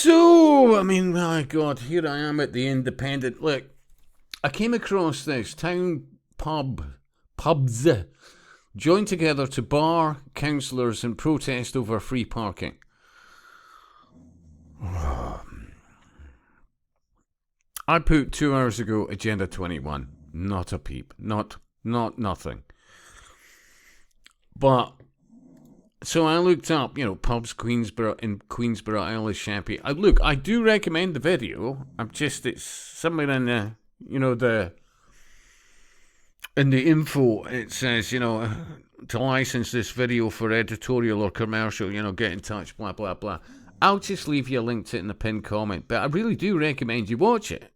So, I mean, my God, here I am at the Independent. Look, I came across this pubs joined together to bar councillors in protest over free parking. I put 2 hours ago Agenda 21. Not a peep. Not nothing. But so I looked up, pubs Queensborough in Queensborough, Isle of Chappie. I do recommend the video. It's somewhere in in the info. It says, to license this video for editorial or commercial, get in touch, blah blah blah. I'll just leave you a link to it in the pinned comment, but I really do recommend you watch it.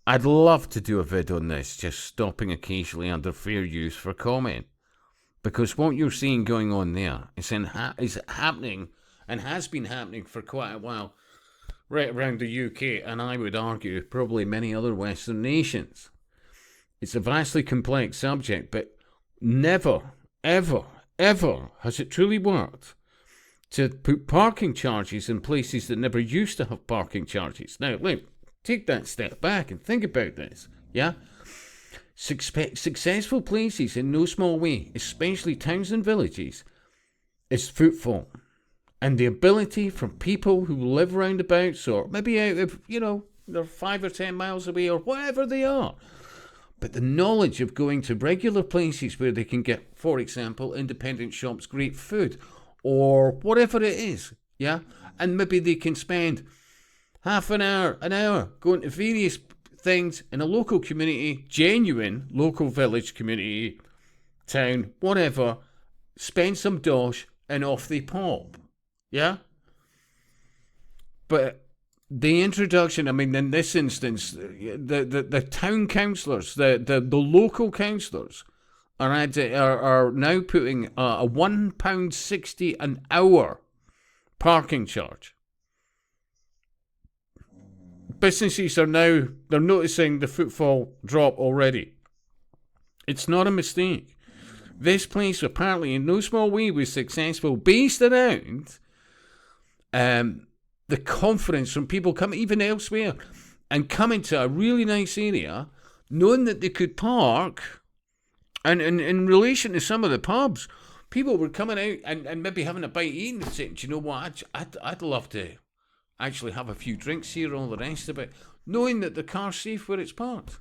I'd love to do a vid on this, just stopping occasionally under fair use for comment. Because what you're seeing going on there is happening and has been happening for quite a while right around the UK, and I would argue probably many other Western nations. It's a vastly complex subject, but never, ever, ever has it truly worked to put parking charges in places that never used to have parking charges. Now, look, take that step back and think about this, yeah? Successful places in no small way, especially towns and villages, is footfall. And the ability for people who live roundabouts or maybe out of, they're 5 or 10 miles away or wherever they are. But the knowledge of going to regular places where they can get, for example, independent shops, great food or whatever it is, yeah? And maybe they can spend half an hour going to various things in a local community, genuine local village, community, town, whatever, spend some dosh and off they pop. Yeah? But the introduction, I mean, in this instance, the town councillors, the local councillors are now putting a £1.60 an hour parking charge. Businesses they're noticing the footfall drop already. It's not a mistake. This place apparently in no small way was successful based around the confidence from people coming even elsewhere and coming to a really nice area, knowing that they could park. And in relation to some of the pubs, people were coming out and maybe having a bite eating and saying, do you know what, I'd love to actually have a few drinks here, all the rest of it, knowing that the car's safe where it's parked.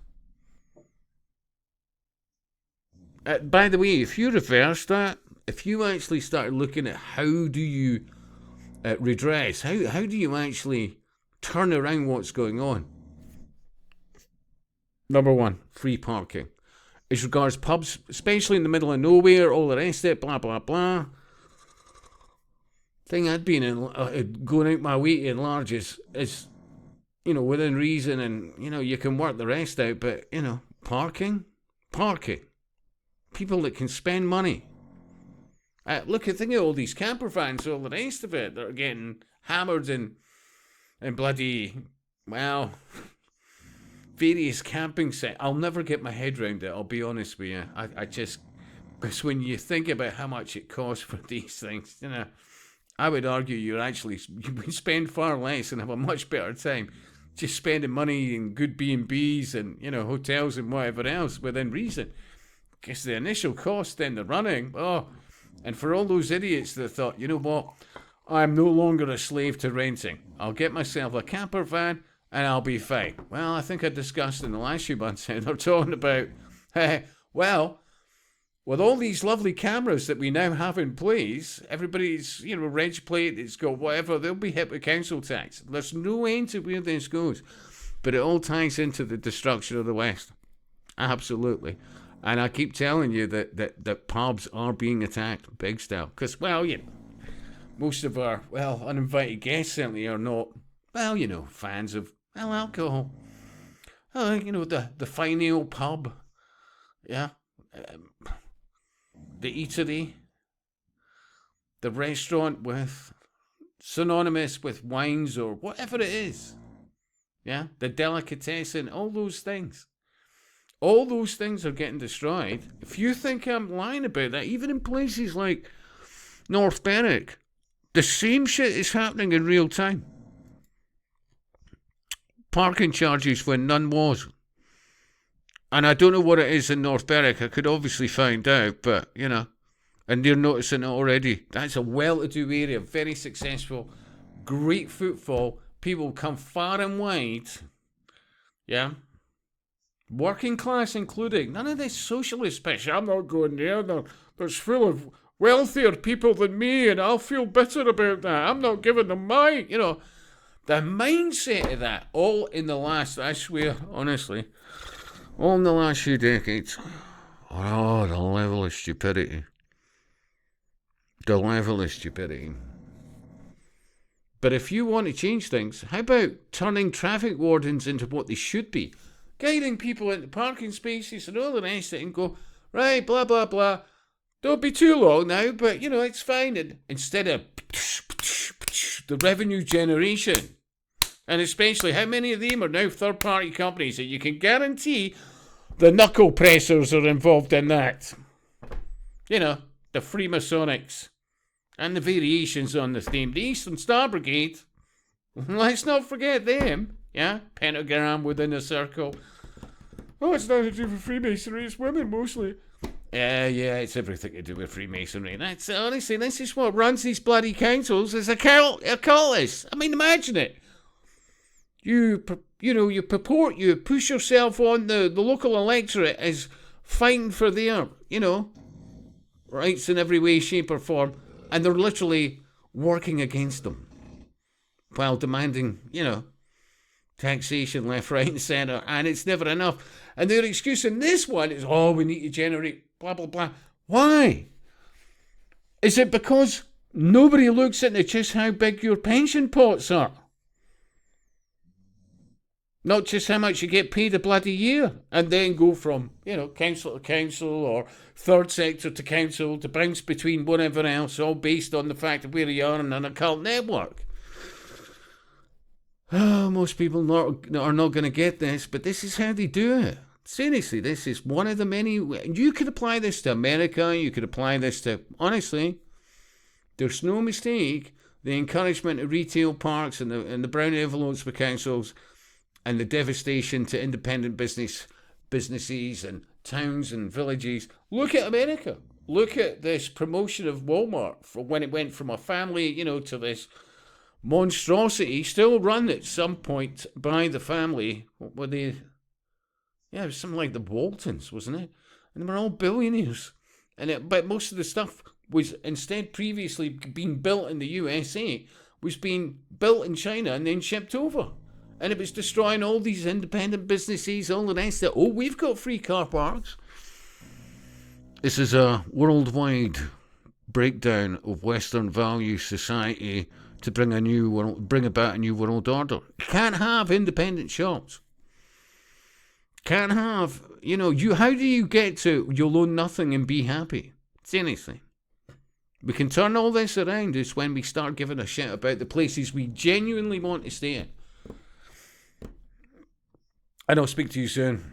By the way, if you reverse that, if you actually start looking at how do you redress, how do you actually turn around what's going on? Number one, free parking. As regards pubs, especially in the middle of nowhere, all the rest of it, blah, blah, blah. Thing I'd been going out my way to enlarge is within reason, and you can work the rest out, but parking, people that can spend money. Think of all these camper vans, all the rest of it, that are getting hammered in bloody various camping sites. I'll never get my head around it, I'll be honest with you. Because when you think about how much it costs for these things, I would argue you would spend far less and have a much better time just spending money in good B&Bs and, hotels and whatever else within reason. Because the initial cost, then the running, and for all those idiots that thought, you know what, I'm no longer a slave to renting. I'll get myself a camper van and I'll be fine. Well, I think I discussed in the last few months, they're talking about, with all these lovely cameras that we now have in place, everybody's, reg plate, it's got whatever, they'll be hit with council tax. There's no end to where this goes. But it all ties into the destruction of the West. Absolutely. And I keep telling you that pubs are being attacked big style. Because, most of our, uninvited guests certainly are not, fans of, alcohol. The fine ale pub. Yeah. The eatery, the restaurant with synonymous with wines or whatever it is. Yeah, the delicatessen, all those things. All those things are getting destroyed. If you think I'm lying about that, even in places like North Berwick, the same shit is happening in real time. parking charges when none was. And I don't know what it is in North Berwick. I could obviously find out, but, you know, and they're noticing it already. That's a well-to-do area, very successful, great footfall. People come far and wide. Yeah. Working class including. None of this socialist pish. I'm not going there. There's full of wealthier people than me, and I'll feel bitter about that. I'm not giving them my, you know, the mindset of that, all in the last, I swear, honestly, all in the last few decades. Oh, the level of stupidity. The level of stupidity. But if you want to change things, how about turning traffic wardens into what they should be? Guiding people into parking spaces and all the rest of it and go, right, blah, blah, blah. Don't be too long now, but, you know, it's fine. And instead of the revenue generation, and especially how many of them are now third-party companies that you can guarantee the knuckle pressers are involved in that. You know, the Freemasonics and the variations on the theme. The Eastern Star Brigade, let's not forget them. Yeah, pentagram within a circle. Oh, it's nothing to do with Freemasonry, it's women mostly. Yeah, it's everything to do with Freemasonry. That's honestly, this is what runs these bloody councils as a cultist. I mean, imagine it. You push yourself on the local electorate as fighting for their, you know, rights in every way, shape or form, and they're literally working against them while demanding, you know, taxation left, right and centre, and it's never enough. And their excuse in this one is, oh, we need to generate blah, blah, blah. Why? Is it because nobody looks into just how big your pension pots are? Not just how much you get paid a bloody year, and then go from, you know, council to council or third sector to council to bounce between whatever else, all based on the fact of where you are in an occult network. Oh, most people are not going to get this, but this is how they do it. Seriously, this is one of the many. You could apply this to America. You could apply this to, honestly, there's no mistake. The encouragement of retail parks and the brown envelopes for councils and the devastation to independent businesses and towns and villages. Look at America. Look at this promotion of Walmart from when it went from a family, you know, to this monstrosity, still run at some point by the family. What were they? Yeah, it was something like the Waltons, wasn't it? And they were all billionaires. But most of the stuff was instead previously being built in the USA, was being built in China and then shipped over. And it was destroying all these independent businesses, all the rest of it. Oh, we've got free car parks. This is a worldwide breakdown of Western value society to bring about a new world order. You can't have independent shops. Can't have, you know, how do you get to you'll own nothing and be happy? Seriously. We can turn all this around is when we start giving a shit about the places we genuinely want to stay in. And I'll speak to you soon.